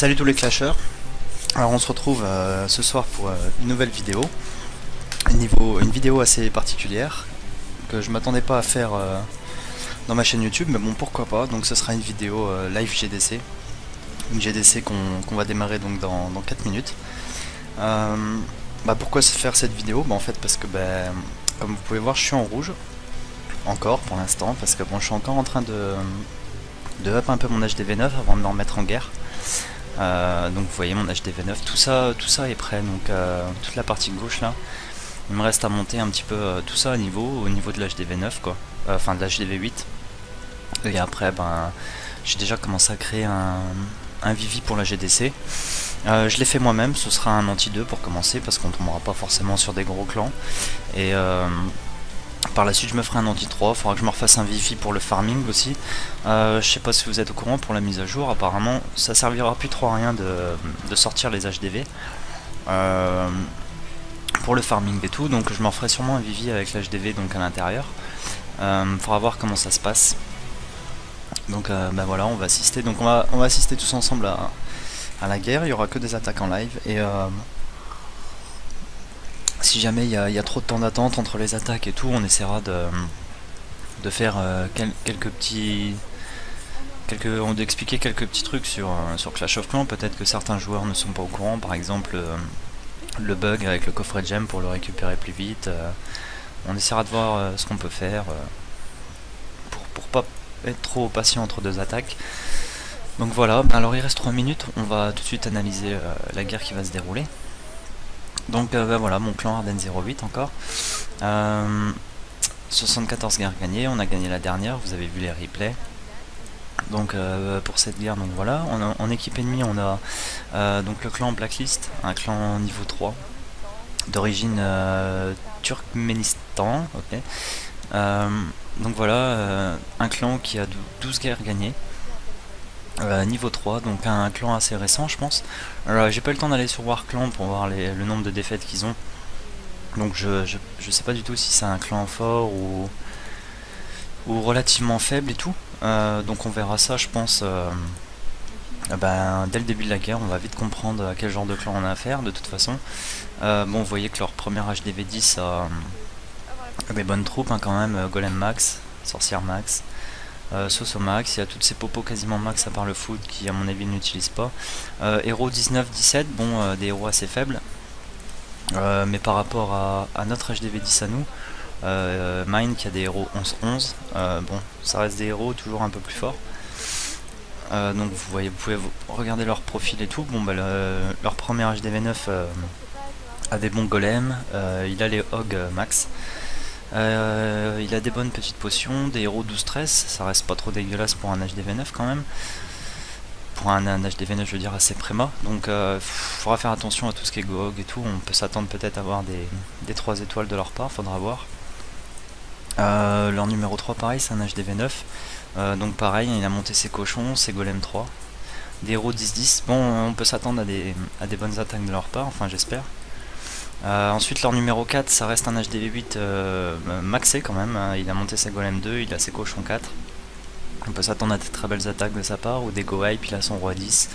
Salut tous les clasheurs. Alors on se retrouve ce soir pour une nouvelle vidéo. Une vidéo assez particulière que je m'attendais pas à faire dans ma chaîne YouTube, mais bon, pourquoi pas. Donc ce sera une vidéo live GDC. Une GDC qu'on va démarrer donc dans 4 minutes. Pourquoi faire cette vidéo? En fait parce que comme vous pouvez voir, je suis en rouge encore pour l'instant, parce que bon, je suis encore en train de up un peu mon HDV9 avant de me remettre en guerre. Donc vous voyez mon HDV9, tout ça est prêt, donc toute la partie gauche là, il me reste à monter un petit peu tout ça au niveau de l'HDV9 quoi, enfin de l'HDV8. Et après j'ai déjà commencé à créer un Vivi pour la GDC. Je l'ai fait moi-même, ce sera un anti-2 pour commencer, parce qu'on tombera pas forcément sur des gros clans. Et par la suite je me ferai un anti-3, il faudra que je me refasse un Vivi pour le farming aussi. Je sais pas si vous êtes au courant, pour la mise à jour, apparemment ça servira plus trop à rien de sortir les HDV pour le farming et tout, donc je me referai sûrement un Vivi avec l'HDV donc à l'intérieur. Faudra voir comment ça se passe. Donc voilà, on va assister, donc on va assister tous ensemble à la guerre. Il y aura que des attaques en live, et si jamais il y a trop de temps d'attente entre les attaques et tout, on essaiera de faire d'expliquer quelques petits trucs sur Clash of Clans. Peut-être que certains joueurs ne sont pas au courant, par exemple le bug avec le coffret gem pour le récupérer plus vite. On essaiera de voir ce qu'on peut faire pour pas être trop patient entre deux attaques. Donc voilà, alors il reste 3 minutes, on va tout de suite analyser la guerre qui va se dérouler. Donc voilà, mon clan Arden 08 encore. 74 guerres gagnées, on a gagné la dernière, vous avez vu les replays. Donc pour cette guerre, donc voilà, en équipe ennemie on a donc le clan Blacklist, un clan niveau 3 d'origine Turkménistan, ok. Donc voilà, un clan qui a 12 guerres gagnées. Niveau 3, donc un clan assez récent je pense. J'ai pas eu le temps d'aller sur Warclan pour voir le nombre de défaites qu'ils ont. Donc je sais pas du tout si c'est un clan fort ou relativement faible et tout. Donc on verra ça je pense dès le début de la guerre. On va vite comprendre à quel genre de clan on a affaire de toute façon. Bon, vous voyez que leur première HDV10 a des bonnes troupes quand même. Golem max, sorcière max, Soso max, il y a toutes ces popos quasiment max à part le foot qui à mon avis n'utilise pas. Héros 19-17, bon, des héros assez faibles, mais par rapport à notre HDV10 à nous, Mine qui a des héros 11-11, bon, ça reste des héros toujours un peu plus forts. Donc vous pouvez regarder leur profil et tout. Bon, leur premier HDV9 a des bons golems, il a les hog max. Il a des bonnes petites potions, des héros 12-13, ça reste pas trop dégueulasse pour un HDV9 quand même. Pour un HDV9 je veux dire assez préma, donc faudra faire attention à tout ce qui est GOG et tout. On peut s'attendre peut-être à avoir des 3 étoiles de leur part, faudra voir. Leur numéro 3 pareil, c'est un HDV9, donc pareil, il a monté ses cochons, ses golems 3. Des héros 10-10, bon, on peut s'attendre à des bonnes attaques de leur part, enfin j'espère. Ensuite leur numéro 4 ça reste un HDV8 maxé quand même, hein. Il a monté ses golem 2, il a ses cochons 4. On peut s'attendre à des très belles attaques de sa part, ou des go hype, il a son roi 10.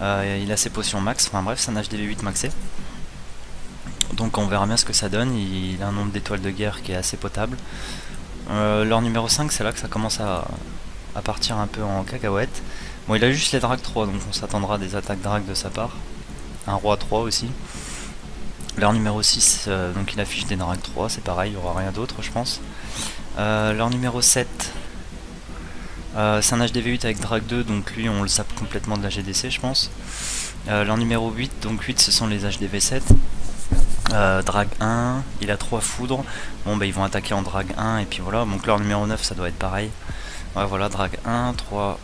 Il a ses potions max, enfin bref c'est un HDV8 maxé. Donc on verra bien ce que ça donne, il a un nombre d'étoiles de guerre qui est assez potable. Leur numéro 5 c'est là que ça commence à partir un peu en cacahuète. Bon, il a juste les drag 3, donc on s'attendra à des attaques drag de sa part. Un roi 3 aussi. Leur numéro 6, donc il affiche des drag 3, c'est pareil, il n'y aura rien d'autre je pense. Leur numéro 7, c'est un HDV8 avec drag 2, donc lui on le sape complètement de la GDC je pense. Leur numéro 8, donc 8 ce sont les HDV7. Drag 1, il a 3 foudres, bon ils vont attaquer en drag 1 et puis voilà. Donc leur numéro 9 ça doit être pareil. Ouais voilà, drag 1, 3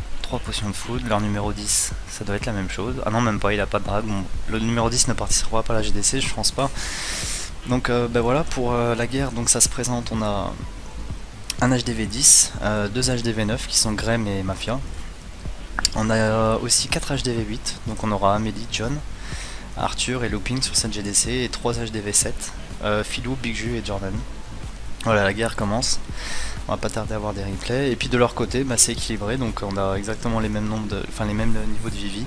potions de foudre. Leur numéro 10 ça doit être la même chose. Ah non, même pas, il a pas de drag. Bon, le numéro 10 ne participera pas à la GDC je pense pas. Donc voilà pour la guerre. Donc ça se présente, on a un HDV10, 2 HDV9 qui sont Grem et Mafia. On a aussi 4 HDV8, donc on aura Amélie, John, Arthur et Looping sur cette GDC, et 3 HDV7, Philou, Big Ju et Jordan. Voilà, la guerre commence. On va pas tarder à avoir des replays. Et puis de leur côté, c'est équilibré, donc on a exactement les mêmes nombres les mêmes niveaux de Vivi.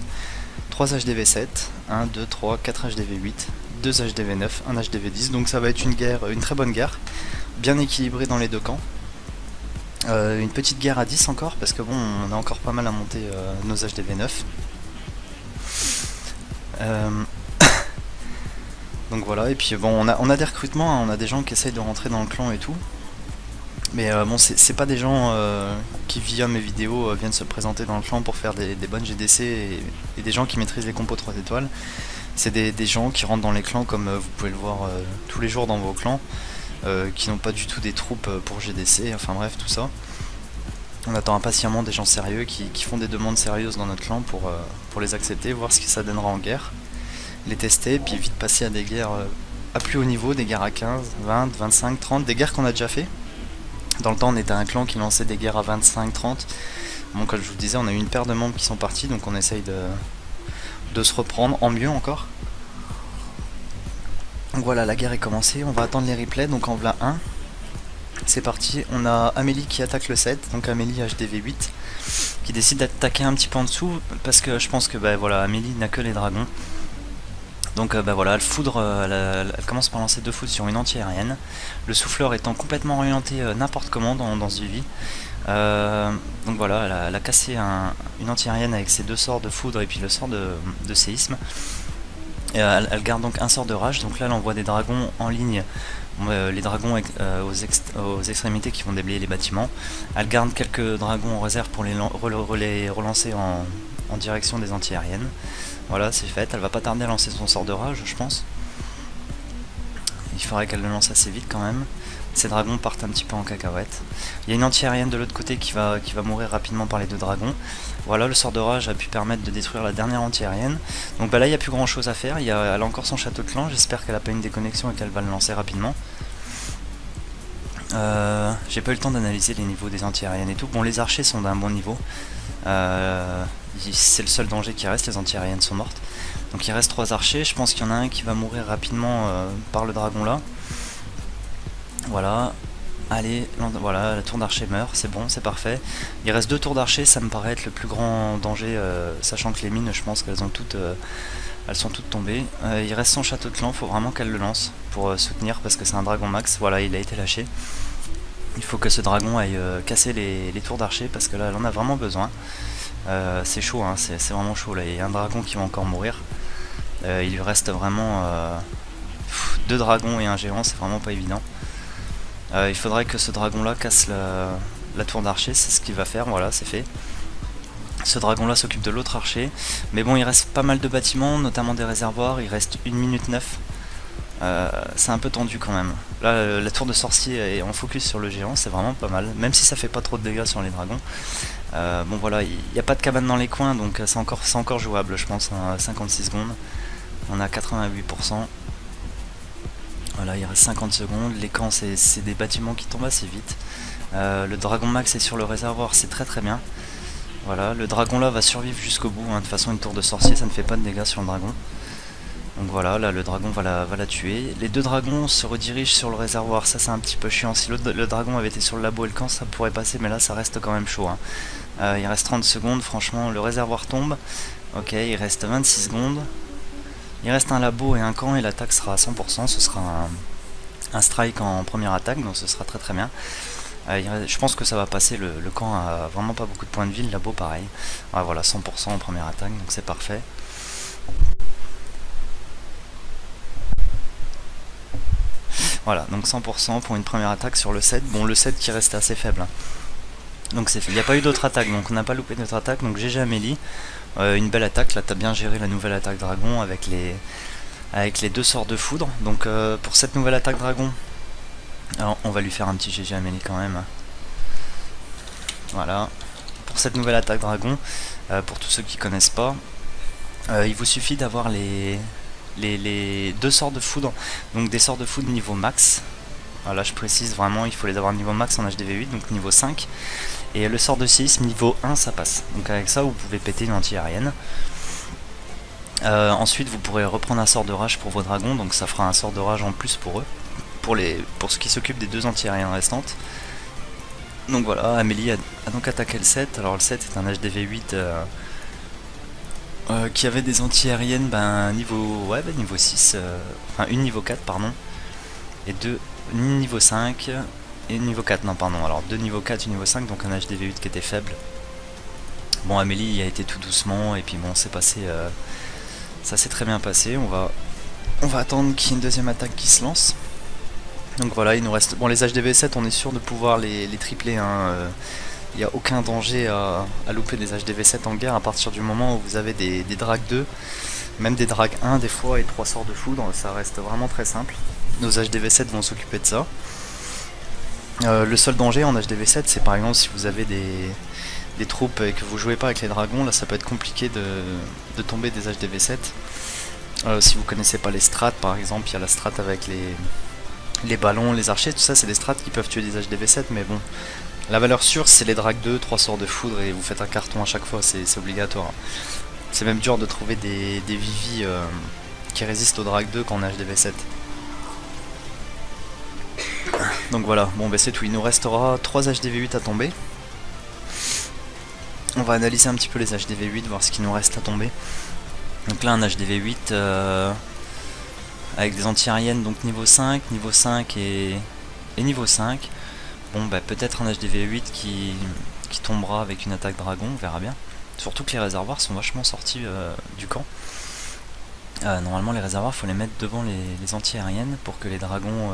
3 HDV7, 1, 2, 3, 4 HDV8, 2 HDV9, 1 HDV10, donc ça va être une très bonne guerre, bien équilibrée dans les deux camps. Une petite guerre à 10 encore, parce que bon, on a encore pas mal à monter nos HDV9. Donc voilà, et puis bon, on a des recrutements, hein, on a des gens qui essayent de rentrer dans le clan et tout. Mais bon, c'est pas des gens qui via mes vidéos viennent se présenter dans le clan pour faire des bonnes GDC et des gens qui maîtrisent les compos 3 étoiles. C'est des gens qui rentrent dans les clans comme vous pouvez le voir tous les jours dans vos clans, qui n'ont pas du tout des troupes pour GDC, enfin bref, tout ça. On attend impatiemment des gens sérieux qui font des demandes sérieuses dans notre clan pour les accepter, voir ce que ça donnera en guerre, les tester, puis vite passer à des guerres à plus haut niveau, des guerres à 15, 20, 25, 30, des guerres qu'on a déjà fait. Dans le temps, on était un clan qui lançait des guerres à 25, 30. Bon, comme je vous disais, on a eu une paire de membres qui sont partis, donc on essaye de se reprendre, en mieux encore. Donc voilà, la guerre est commencée, on va attendre les replays, donc en voilà 1. C'est parti, on a Amélie qui attaque le 7, donc Amélie HDV8, qui décide d'attaquer un petit peu en dessous, parce que je pense que bah, voilà, Amélie n'a que les dragons. Donc bah voilà, elle commence par lancer 2 foudres sur une anti-aérienne. Le souffleur étant complètement orienté n'importe comment dans ce Vivi. Donc voilà, elle a cassé une anti-aérienne avec ses 2 sorts de foudre et puis le sort de séisme. Et, elle garde donc un sort de rage, donc là elle envoie des dragons en ligne, les dragons aux extrémités qui vont déblayer les bâtiments. Elle garde quelques dragons en réserve pour les relancer en direction des anti-aériennes. Voilà, c'est fait, elle va pas tarder à lancer son sort de rage, je pense. Il faudrait qu'elle le lance assez vite quand même. Ces dragons partent un petit peu en cacahuète. Il y a une anti-aérienne de l'autre côté qui va mourir rapidement par les 2 dragons. Voilà, le sort de rage a pu permettre de détruire la dernière anti-aérienne. Donc bah là, il n'y a plus grand chose à faire. Elle a encore son château de clan. J'espère qu'elle a pas une déconnexion et qu'elle va le lancer rapidement. J'ai pas eu le temps d'analyser les niveaux des anti-aériennes et tout. Bon, les archers sont d'un bon niveau. C'est le seul danger qui reste, les anti-aériennes sont mortes. Donc il reste 3 archers, je pense qu'il y en a un qui va mourir rapidement par le dragon là. Voilà, allez, voilà, la tour d'archer meurt, c'est bon, c'est parfait. Il reste 2 tours d'archer, ça me paraît être le plus grand danger, sachant que les mines, je pense qu'elles elles sont toutes tombées. Il reste son château de clan, faut vraiment qu'elle le lance pour soutenir, parce que c'est un dragon max, voilà, il a été lâché. Il faut que ce dragon aille casser les tours d'archer, parce que là, elle en a vraiment besoin. C'est chaud, hein, c'est vraiment chaud là, il y a un dragon qui va encore mourir. Il lui reste vraiment 2 dragons et un géant, c'est vraiment pas évident. Il faudrait que ce dragon là casse la tour d'archer, c'est ce qu'il va faire, voilà, c'est fait. Ce dragon là s'occupe de l'autre archer, mais bon, il reste pas mal de bâtiments, notamment des réservoirs, il reste 1 minute 9. C'est un peu tendu quand même. Là, la tour de sorcier est en focus sur le géant, c'est vraiment pas mal, même si ça fait pas trop de dégâts sur les dragons. Bon voilà, il n'y a pas de cabane dans les coins, donc c'est encore jouable, je pense, à 56 secondes. On a 88%. Voilà, il reste 50 secondes. Les camps, c'est des bâtiments qui tombent assez vite. Le dragon max est sur le réservoir, c'est très très bien. Voilà, le dragon là va survivre jusqu'au bout, hein. De toute façon, une tour de sorcier, ça ne fait pas de dégâts sur le dragon. Donc voilà, là le dragon va la tuer. Les 2 dragons se redirigent sur le réservoir, ça c'est un petit peu chiant. Si le dragon avait été sur le labo et le camp, ça pourrait passer, mais là ça reste quand même chaud, hein. Il reste 30 secondes, franchement, le réservoir tombe. Ok, il reste 26 secondes. Il reste un labo et un camp et l'attaque sera à 100%. Ce sera un strike en première attaque, donc ce sera très très bien. Je pense que ça va passer, le camp a vraiment pas beaucoup de points de vie, le labo pareil. Ouais, voilà, 100% en première attaque, donc c'est parfait. Voilà, donc 100% pour une première attaque sur le 7. Bon, le 7 qui reste assez faible, hein. Donc c'est fait. Il n'y a pas eu d'autre attaque, donc on n'a pas loupé notre attaque. Donc GG Amélie, une belle attaque. Là, t'as bien géré la nouvelle attaque dragon avec les 2 sorts de foudre. Donc pour cette nouvelle attaque dragon, alors on va lui faire un petit GG Amélie quand même. Voilà. Pour cette nouvelle attaque dragon, pour tous ceux qui connaissent pas, il vous suffit d'avoir les 2 sorts de foudre, donc des sorts de foudre niveau max. Voilà, je précise vraiment, il faut les avoir niveau max en HDV8, donc niveau 5. Et le sort de séisme niveau 1, ça passe. Donc avec ça, vous pouvez péter une anti-aérienne. Ensuite, vous pourrez reprendre un sort de rage pour vos dragons, donc ça fera un sort de rage en plus pour eux, pour ceux qui s'occupent des 2 anti-aériennes restantes. Donc voilà, Amélie a donc attaqué le 7. Alors le 7 est un HDV8 qui avait des anti-aériennes niveau, ouais, niveau 6, enfin une niveau 4 pardon, et deux une niveau 5 et une niveau 4, non pardon, alors deux niveau 4, une niveau 5, donc un HDV8 qui était faible. Bon, Amélie y a été tout doucement, et puis bon, c'est passé, ça s'est très bien passé. On va attendre qu'il y ait une deuxième attaque qui se lance. Donc voilà, il nous reste, bon, les HDV7 on est sûr de pouvoir les tripler, hein. Il n'y a aucun danger à louper des HDV7 en guerre à partir du moment où vous avez des Drag 2, même des Drag 1 des fois, et 3 sorts de foudre, ça reste vraiment très simple. Nos HDV7 vont s'occuper de ça. Le seul danger en HDV7, c'est par exemple si vous avez des troupes et que vous jouez pas avec les dragons, là ça peut être compliqué de tomber des HDV7. Si vous connaissez pas les strats, par exemple, il y a la strat avec les ballons, les archers, tout ça c'est des strats qui peuvent tuer des HDV7, mais bon, la valeur sûre c'est les Drag 2, 3 sorts de foudre, et vous faites un carton à chaque fois, c'est obligatoire. C'est même dur de trouver des Vivi qui résistent aux Drag 2 quand on a HDV7. Donc voilà, bon bah c'est tout, il nous restera 3 HDV8 à tomber. On va analyser un petit peu les HDV8, voir ce qu'il nous reste à tomber. Donc là un HDV8 avec des anti-aériennes, donc niveau 5 et niveau 5. Bon bah peut-être un HDV8 qui tombera avec une attaque dragon, on verra bien. Surtout que les réservoirs sont vachement sortis du camp. Normalement les réservoirs faut les mettre devant les anti-aériennes pour que les dragons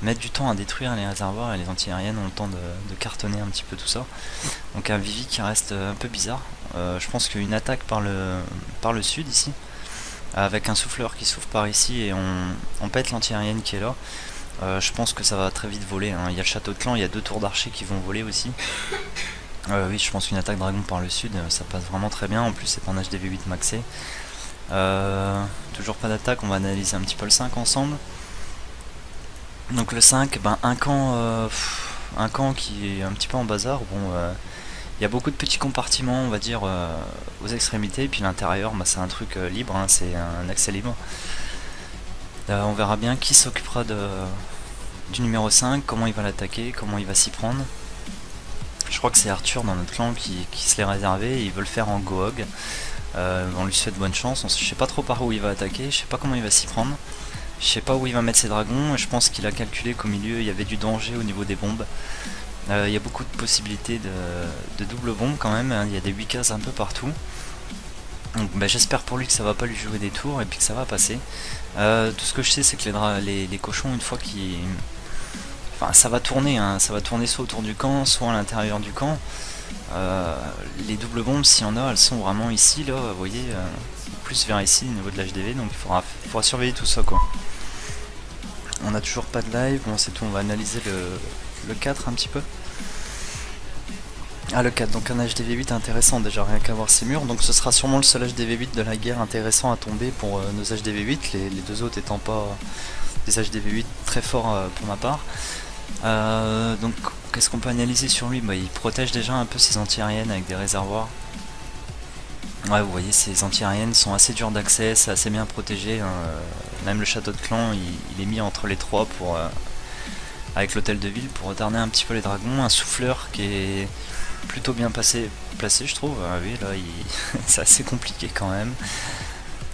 mettent du temps à détruire les réservoirs, et les anti-aériennes ont le temps de cartonner un petit peu tout ça. Donc un Vivi qui reste un peu bizarre. Je pense qu'une attaque par le sud ici, avec un souffleur qui souffle par ici, et on pète l'anti-aérienne qui est là. Je pense que ça va très vite voler, hein. Il y a le château de clan, il y a 2 tours d'archers qui vont voler aussi. Oui, je pense qu'une attaque dragon par le sud, ça passe vraiment très bien. En plus c'est un HDV8 maxé. Toujours pas d'attaque, on va analyser un petit peu le 5 ensemble. Donc le 5, un camp qui est un petit peu en bazar. Bon, il y a beaucoup de petits compartiments, on va dire, aux extrémités, et puis l'intérieur, c'est un truc libre, hein, c'est un accès libre. On verra bien qui s'occupera du numéro 5, comment il va l'attaquer, comment il va s'y prendre. Je crois que c'est Arthur dans notre clan qui se l'est réservé, et il veut le faire en Gohog. On lui souhaite bonne chance, je sais pas trop par où il va attaquer, je sais pas comment il va s'y prendre. Je sais pas où il va mettre ses dragons, je pense qu'il a calculé qu'au milieu il y avait du danger au niveau des bombes. Il y a beaucoup de possibilités de double bombe quand même, hein. Il y a des 8 cases un peu partout. Donc j'espère pour lui que ça va pas lui jouer des tours et puis que ça va passer. Tout ce que je sais c'est que les cochons, une fois qu'ils... Enfin ça va tourner, hein. Ça va tourner soit autour du camp, soit à l'intérieur du camp. Les doubles bombes, s'il y en a, elles sont vraiment ici, là, vous voyez, plus vers ici au niveau de l'HDV, donc il faudra surveiller tout ça quoi. On a toujours pas de live, bon c'est tout, on va analyser le 4 un petit peu. Ah le 4, donc un HDV8 intéressant déjà, rien qu'à voir ces murs, donc ce sera sûrement le seul HDV8 de la guerre intéressant à tomber pour nos HDV8, les deux autres étant pas des HDV8 très forts pour ma part. Donc qu'est-ce qu'on peut analyser sur lui? Il protège déjà un peu ses anti-aériennes avec des réservoirs. Ouais, vous voyez, ces anti-aériennes sont assez dures d'accès, c'est assez bien protégé, hein. Même le château de clan, il est mis entre les trois avec l'hôtel de ville pour retarder un petit peu les dragons. Un souffleur qui est plutôt bien placé, je trouve. Oui, là, c'est assez compliqué quand même.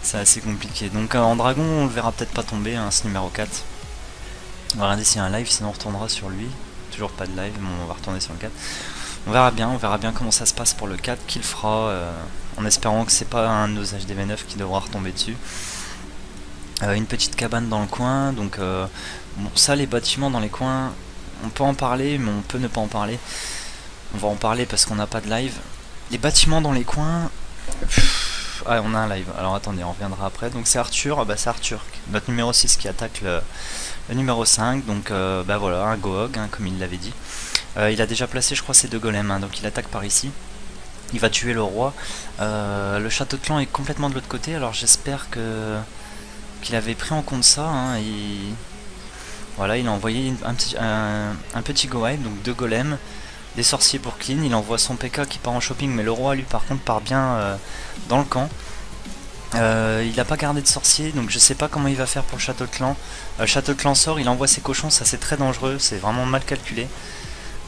C'est assez compliqué. Donc en dragon, on le verra peut-être pas tomber, hein, ce numéro 4. On va regarder s'il y a un live, sinon on retournera sur lui. Toujours pas de live, mais on va retourner sur le 4. On verra bien comment ça se passe pour le 4, qu'il fera, en espérant que c'est pas un de nos HDV9 qui devra retomber dessus. Une petite cabane dans le coin, donc bon, ça, les bâtiments dans les coins, on peut en parler, mais on peut ne pas en parler. On va en parler parce qu'on n'a pas de live. Les bâtiments dans les coins... Ah, on a un live, alors attendez, on reviendra après. Donc c'est Arthur, c'est Arthur, notre numéro 6 qui attaque le numéro 5, donc voilà, un Gohog, hein, comme il l'avait dit. Il a déjà placé, je crois, ses 2 golems, hein, donc il attaque par ici. Il va tuer le roi. Le château de clan est complètement de l'autre côté, alors j'espère qu'il avait pris en compte ça, hein. Voilà, il a envoyé un petit go-wipe, donc 2 golems, des sorciers pour clean. Il envoie son PK qui part en shopping, mais le roi lui par contre part bien dans le camp. Il n'a pas gardé de sorcier, donc je sais pas comment il va faire pour le château de clan. Le château de clan sort, il envoie ses cochons, ça c'est très dangereux, c'est vraiment mal calculé.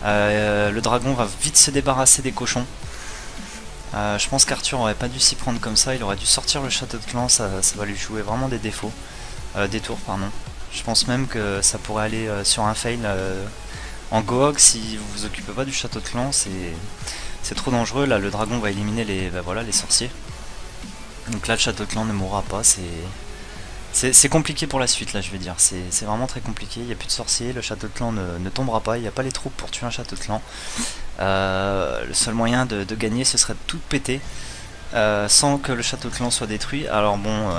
Le dragon va vite se débarrasser des cochons. Je pense qu'Arthur aurait pas dû s'y prendre comme ça, il aurait dû sortir le château de clan, ça va lui jouer vraiment des défauts. Des tours, pardon. Je pense même que ça pourrait aller sur un fail en Gohog si vous vous occupez pas du château de clan, c'est trop dangereux. Là, le dragon va éliminer voilà, les sorciers. Donc là, le château de clan ne mourra pas, c'est compliqué pour la suite, là, je vais dire. C'est vraiment très compliqué, il n'y a plus de sorciers, le château de clan ne tombera pas, il n'y a pas les troupes pour tuer un château de clan. Le seul moyen de gagner, ce serait de tout péter, sans que le château de clan soit détruit. Alors bon,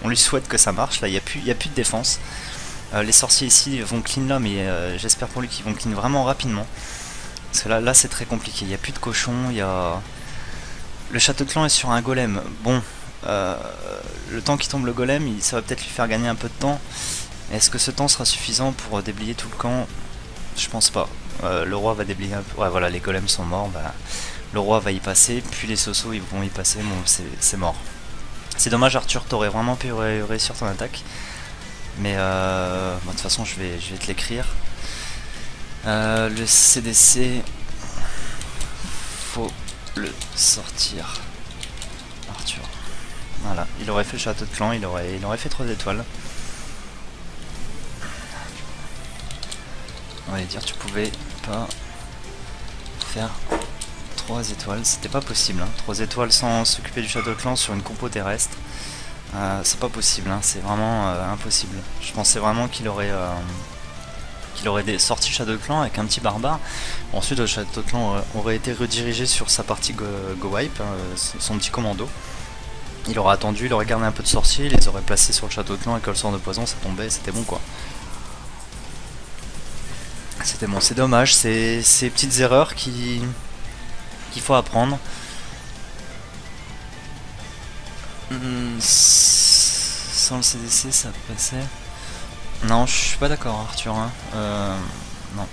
on lui souhaite que ça marche, là, il n'y a plus de défense. Les sorciers ici vont clean là, mais j'espère pour lui qu'ils vont clean vraiment rapidement. Parce que là c'est très compliqué, il n'y a plus de cochons, le château de clan est sur un golem. Bon, le temps qu'il tombe le golem, ça va peut-être lui faire gagner un peu de temps. Est-ce que ce temps sera suffisant pour déblayer tout le camp? Je pense pas. Le roi va déblayer un peu. Ouais, voilà, les golems sont morts. Bah, le roi va y passer, puis les sosos ils vont y passer. Bon, c'est mort. C'est dommage, Arthur, t'aurais vraiment pu réussir ton attaque. Mais de toute façon, je vais te l'écrire. Le CDC, faut le sortir. Arthur. Voilà, il aurait fait le château de clan, il aurait fait 3 étoiles. On va dire, tu pouvais pas faire 3 étoiles, c'était pas possible. Hein. 3 étoiles sans s'occuper du château de clan sur une compo terrestre. C'est pas possible, hein. C'est vraiment impossible. Je pensais vraiment qu'il aurait sorti Shadow Clan avec un petit barbare. Ensuite, le Shadow Clan aurait été redirigé sur sa partie Go Wipe, son petit commando. Il aurait attendu, il aurait gardé un peu de sorciers, il les aurait placés sur le Château de Clan avec le sort de poison, ça tombait, c'était bon quoi. C'était bon, c'est dommage, c'est ces petites erreurs qu'il faut apprendre. Sans le CDC, ça passait. Non, je suis pas d'accord, Arthur. Hein. Non.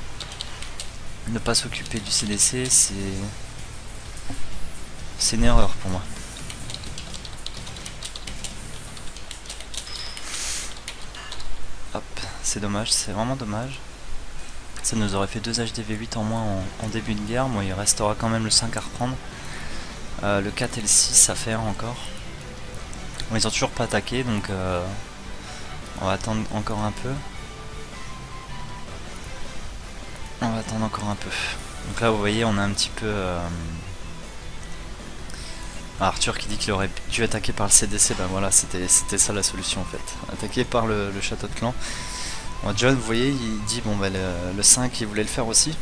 Ne pas s'occuper du CDC, c'est une erreur pour moi. Hop, c'est dommage, c'est vraiment dommage. Ça nous aurait fait 2 HDV8 en moins en début de guerre. Moi, il restera quand même le 5 à reprendre. Le 4 et le 6 à faire encore. Bon, ils ont toujours pas attaqué, donc on va attendre encore un peu. On va attendre encore un peu. Donc là, vous voyez, on a un petit peu... Arthur qui dit qu'il aurait dû attaquer par le CDC, ben voilà, c'était ça la solution en fait. Attaquer par le château de clan. Bon, John, vous voyez, il dit, bon ben le 5, il voulait le faire aussi.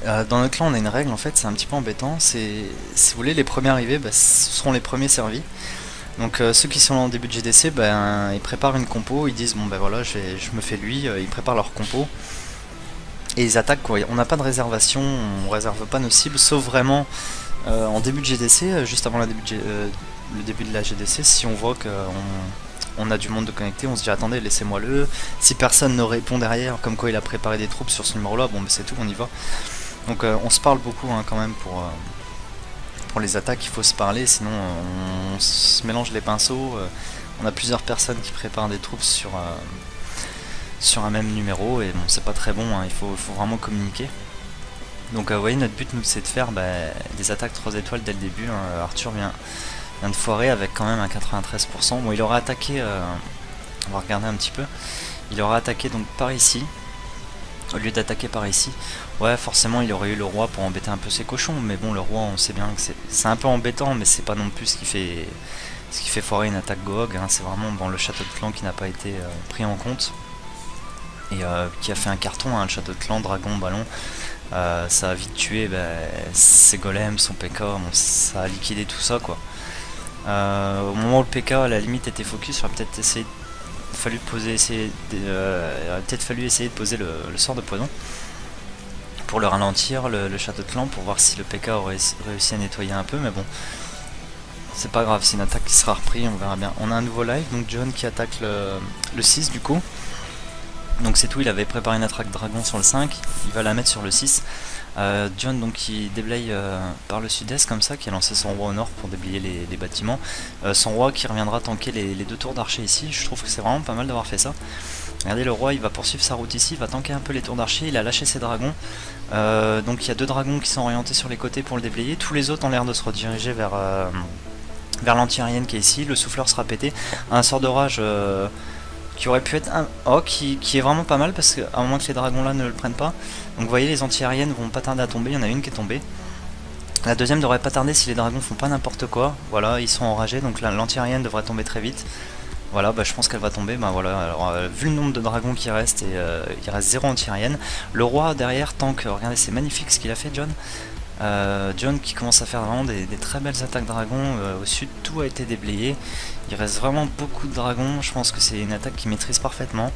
Dans notre clan, on a une règle en fait, c'est un petit peu embêtant. Si vous voulez, les premiers arrivés, ben, ce seront les premiers servis. Donc ceux qui sont là en début de GDC, ben, ils préparent une compo, ils disent bon ben voilà, je me fais lui, ils préparent leur compo. Et ils attaquent quoi, on n'a pas de réservation, on réserve pas nos cibles, sauf vraiment en début de GDC, juste avant le début de la GDC, si on voit qu'on a du monde de connecté, on se dit attendez, laissez-moi le. Si personne ne répond derrière, comme quoi il a préparé des troupes sur ce numéro là, bon ben c'est tout, on y va. Donc on se parle beaucoup hein, quand même pour les attaques, il faut se parler, sinon on se mélange les pinceaux. On a plusieurs personnes qui préparent des troupes sur un même numéro, et bon, c'est pas très bon, hein, il faut vraiment communiquer. Donc vous voyez, notre but nous c'est de faire des attaques 3 étoiles dès le début. Hein. Arthur vient de foirer avec quand même un 93%. Bon, il aura attaqué, on va regarder un petit peu, il aura attaqué donc par ici, au lieu d'attaquer par ici. Ouais, forcément il aurait eu le roi pour embêter un peu ses cochons, mais bon, le roi on sait bien que c'est un peu embêtant, mais c'est pas non plus ce qui fait foirer une attaque Gohog, hein. C'est vraiment bon, le château de clan qui n'a pas été pris en compte, et qui a fait un carton, hein, le château de clan, dragon, ballon. Ça a vite tué ses golems, son PK, bon, ça a liquidé tout ça quoi. Au moment où le PK à la limite était focus, il aurait peut-être fallu essayer de poser le sort de poison pour le ralentir, le château de clan, pour voir si le PK aurait réussi à nettoyer un peu, mais bon, c'est pas grave, c'est une attaque qui sera reprise, on verra bien. On a un nouveau live, donc John qui attaque le 6 du coup. Donc c'est tout, il avait préparé une attaque dragon sur le 5, il va la mettre sur le 6. John donc qui déblaye par le sud-est comme ça, qui a lancé son roi au nord pour déblayer les bâtiments. Son roi qui reviendra tanker les deux tours d'archer ici. Je trouve que c'est vraiment pas mal d'avoir fait ça. Regardez, le roi il va poursuivre sa route ici, il va tanker un peu les tours d'archer, il a lâché ses dragons. Donc il y a deux dragons qui sont orientés sur les côtés pour le déblayer. Tous les autres ont l'air de se rediriger vers l'anti-aérienne qui est ici. Le souffleur sera pété. Un sort d'orage qui aurait pu être un... Oh, qui est vraiment pas mal parce qu'à moins que les dragons là ne le prennent pas. Donc vous voyez, les anti-aériennes vont pas tarder à tomber, il y en a une qui est tombée. La deuxième devrait pas tarder si les dragons font pas n'importe quoi. Voilà, ils sont enragés, donc l'anti-aérienne devrait tomber très vite. Voilà, bah, je pense qu'elle va tomber. Bah voilà, alors vu le nombre de dragons qui restent, et il reste 0 anti-aérienne. Le roi derrière tank, regardez, c'est magnifique ce qu'il a fait, John. John qui commence à faire vraiment des très belles attaques dragons. Au sud, tout a été déblayé. Il reste vraiment beaucoup de dragons. Je pense que c'est une attaque qu'il maîtrise parfaitement.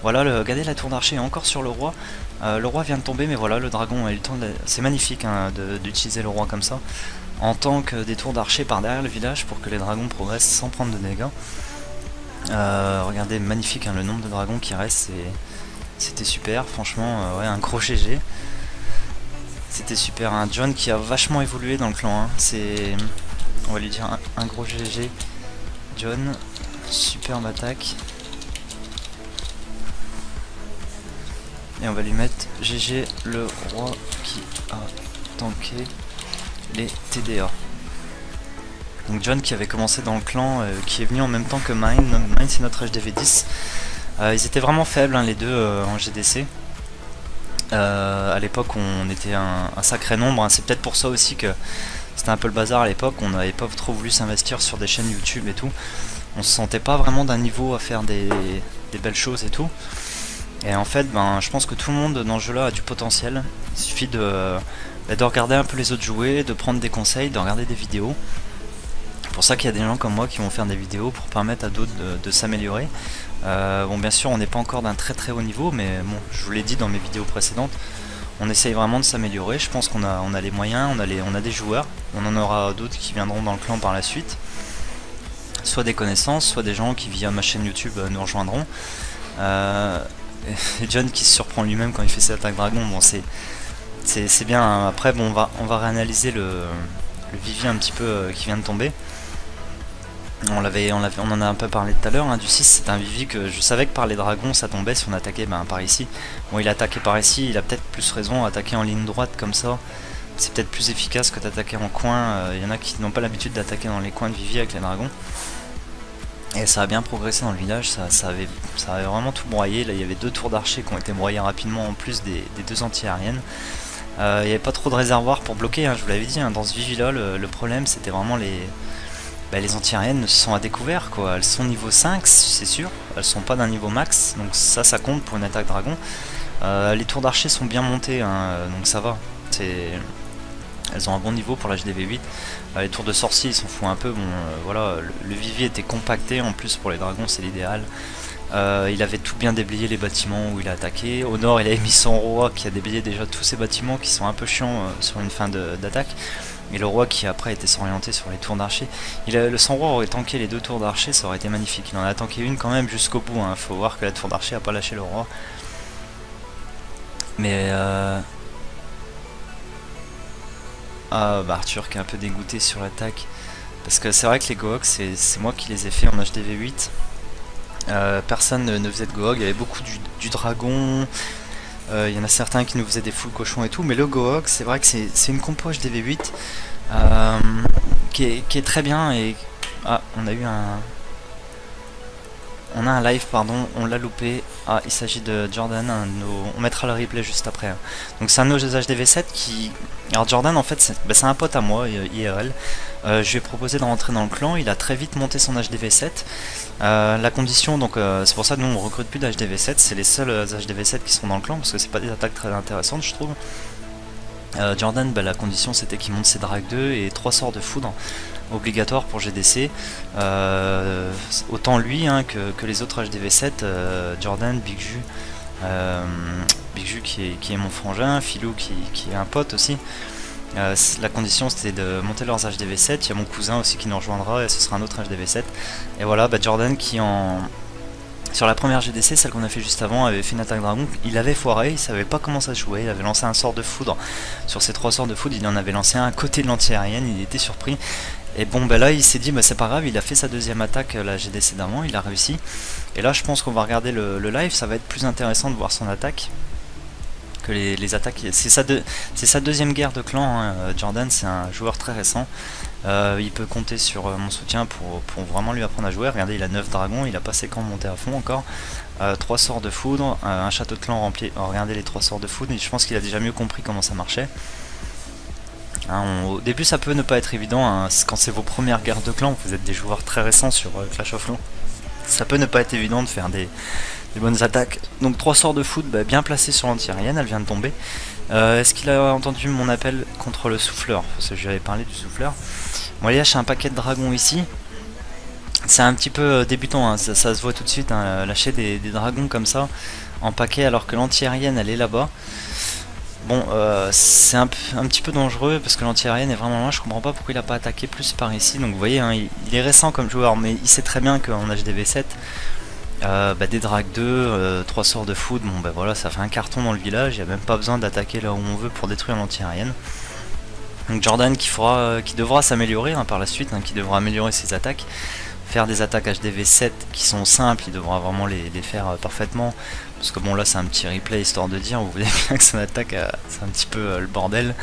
Voilà, regardez, la tour d'archer est encore sur le roi. Le roi vient de tomber, mais voilà, le dragon a eu le temps de... C'est magnifique hein, d'utiliser le roi comme ça, en tant que des tours d'archer par derrière le village pour que les dragons progressent sans prendre de dégâts. Regardez, magnifique hein, le nombre de dragons qui restent, c'était super, franchement, ouais, un gros GG. C'était super, hein. John qui a vachement évolué dans le clan, hein. C'est, on va lui dire un gros GG. John, superbe attaque. Et on va lui mettre GG le roi qui a tanké les TDA. Donc John qui avait commencé dans le clan, qui est venu en même temps que Mine. Mine c'est notre HDV10. Ils étaient vraiment faibles hein, les deux en GDC. À l'époque on était un sacré nombre, hein. C'est peut-être pour ça aussi que c'était un peu le bazar à l'époque. On n'avait pas trop voulu s'investir sur des chaînes YouTube et tout. On se sentait pas vraiment d'un niveau à faire des belles choses et tout. Et en fait, je pense que tout le monde dans ce jeu là a du potentiel. Il suffit de regarder un peu les autres jouer, de prendre des conseils, de regarder des vidéos. C'est pour ça qu'il y a des gens comme moi qui vont faire des vidéos pour permettre à d'autres de s'améliorer. Bon, bien sûr, on n'est pas encore d'un très très haut niveau, mais bon, je vous l'ai dit dans mes vidéos précédentes, on essaye vraiment de s'améliorer. Je pense qu'on a les moyens, on a des joueurs, on en aura d'autres qui viendront dans le clan par la suite. Soit des connaissances, soit des gens qui via ma chaîne YouTube nous rejoindront. Et John qui se surprend lui-même quand il fait ses attaques dragon, bon c'est bien, hein. Après bon, on va réanalyser le vivier un petit peu qui vient de tomber. On en a un peu parlé tout à l'heure, hein, du 6, c'est un vivier que je savais que par les dragons ça tombait si on attaquait par ici. Bon, il a attaqué par ici, il a peut-être plus raison, attaquer en ligne droite comme ça, c'est peut-être plus efficace que d'attaquer en coin. Il y en a qui n'ont pas l'habitude d'attaquer dans les coins de vivier avec les dragons. Et ça a bien progressé dans le village, ça avait vraiment tout broyé. Là il y avait deux tours d'archer qui ont été broyés rapidement en plus des deux anti-aériennes. Il n'y avait pas trop de réservoirs pour bloquer, hein, je vous l'avais dit, hein, dans ce vivier là le problème c'était vraiment les anti-aériennes sont à découvert quoi. Elles sont niveau 5 c'est sûr, elles sont pas d'un niveau max, donc ça compte pour une attaque dragon. Les tours d'archer sont bien montées, hein, donc ça va. Elles ont un bon niveau pour l'HDV8. Les tours de sorcier ils s'en foutent un peu, bon voilà, le vivier était compacté en plus pour les dragons, c'est l'idéal. Il avait tout bien déblayé les bâtiments où il a attaqué. Au nord il avait mis son roi qui a déblayé déjà tous ces bâtiments qui sont un peu chiants sur une fin d'attaque. Et le roi qui après était s'orienter sur les tours d'archer. Son roi aurait tanké les deux tours d'archer, ça aurait été magnifique. Il en a tanké une quand même jusqu'au bout, hein. Faut voir que la tour d'archer a pas lâché le roi. Mais Arthur qui est un peu dégoûté sur l'attaque. Parce que c'est vrai que les Gohog, c'est moi qui les ai fait en HDV8. Personne ne faisait de Gohog, il y avait beaucoup du dragon. Il y en a certains qui nous faisaient des full cochons et tout, mais le Gohog, c'est vrai que c'est une compo HDV8 qui est très bien. Et on a eu on a un live, pardon, on l'a loupé. Il s'agit de Jordan, on mettra le replay juste après, hein. Donc c'est un de nos HDV7 qui... Alors Jordan en fait c'est un pote à moi, IRL. Je lui ai proposé de rentrer dans le clan, il a très vite monté son HDV7. La condition, donc c'est pour ça que nous on recrute plus d'HDV7, c'est les seuls HDV7 qui sont dans le clan, parce que c'est pas des attaques très intéressantes je trouve. Jordan, la condition c'était qu'il monte ses Drag 2 et 3 sorts de foudre obligatoire pour GDC. Autant lui hein, que les autres HDV7, Jordan, Big Ju qui est mon frangin, Philou qui est un pote aussi. La condition c'était de monter leurs HDV7, il y a mon cousin aussi qui nous rejoindra et ce sera un autre HDV7. Et voilà, Jordan qui en Sur la première GDC, celle qu'on a fait juste avant, avait fait une attaque dragon, il avait foiré, il savait pas comment ça se jouait, il avait lancé un sort de foudre. Sur ces 3 sorts de foudre, il en avait lancé un à côté de l'anti-aérienne, il était surpris. Et bon bah là il s'est dit bah c'est pas grave, il a fait sa deuxième attaque la GDC d'avant, il a réussi. Et là je pense qu'on va regarder le live, ça va être plus intéressant de voir son attaque que les attaques. C'est sa deuxième guerre de clan, hein. Jordan c'est un joueur très récent. Il peut compter sur mon soutien pour vraiment lui apprendre à jouer. Regardez, il a 9 dragons, il a pas ses camps montés à fond encore. 3 sorts de foudre, un château de clan rempli. Alors, regardez les 3 sorts de foudre, et je pense qu'il a déjà mieux compris comment ça marchait. Hein, au début ça peut ne pas être évident, hein, quand c'est vos premières guerres de clan, vous êtes des joueurs très récents sur Clash of Clans. Ça peut ne pas être évident de faire des bonnes attaques. Donc 3 sorts de foudre bah, bien placés sur l'anti-aérienne, elle vient de tomber. Est-ce qu'il a entendu mon appel contre le souffleur? Parce que j'avais parlé du souffleur. Bon, il lâche un paquet de dragons ici. C'est un petit peu débutant, hein, ça se voit tout de suite, hein, lâcher des dragons comme ça en paquet alors que l'anti-aérienne elle est là-bas. Bon, c'est un petit peu dangereux parce que l'anti-aérienne est vraiment loin, je comprends pas pourquoi il a pas attaqué plus par ici. Donc vous voyez, hein, il est récent comme joueur, mais il sait très bien qu'en HDV7, bah, des drags 2, 3 sorts de foudre, bon bah voilà, ça fait un carton dans le village, il n'y a même pas besoin d'attaquer là où on veut pour détruire l'anti-aérienne. Donc Jordan qui devra s'améliorer hein, par la suite, hein, qui devra améliorer ses attaques, faire des attaques HDV7 qui sont simples, il devra vraiment les faire parfaitement. Parce que bon là c'est un petit replay histoire de dire, vous voyez bien que son attaque c'est un petit peu le bordel.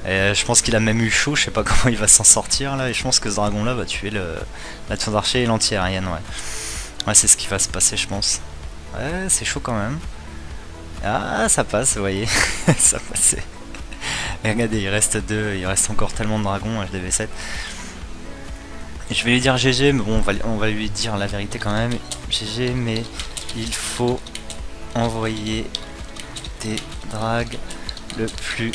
Et je pense qu'il a même eu chaud, je sais pas comment il va s'en sortir là, et je pense que ce dragon là va tuer la tour d'archer et l'anti-aérienne, ouais. Ouais, c'est ce qui va se passer je pense. Ouais, c'est chaud quand même. Ah, ça passe, vous voyez. Ça passait. Et regardez, il reste encore tellement de dragons HDV7. Et je vais lui dire GG, mais bon, on va lui dire la vérité quand même. GG, mais il faut envoyer des drags le plus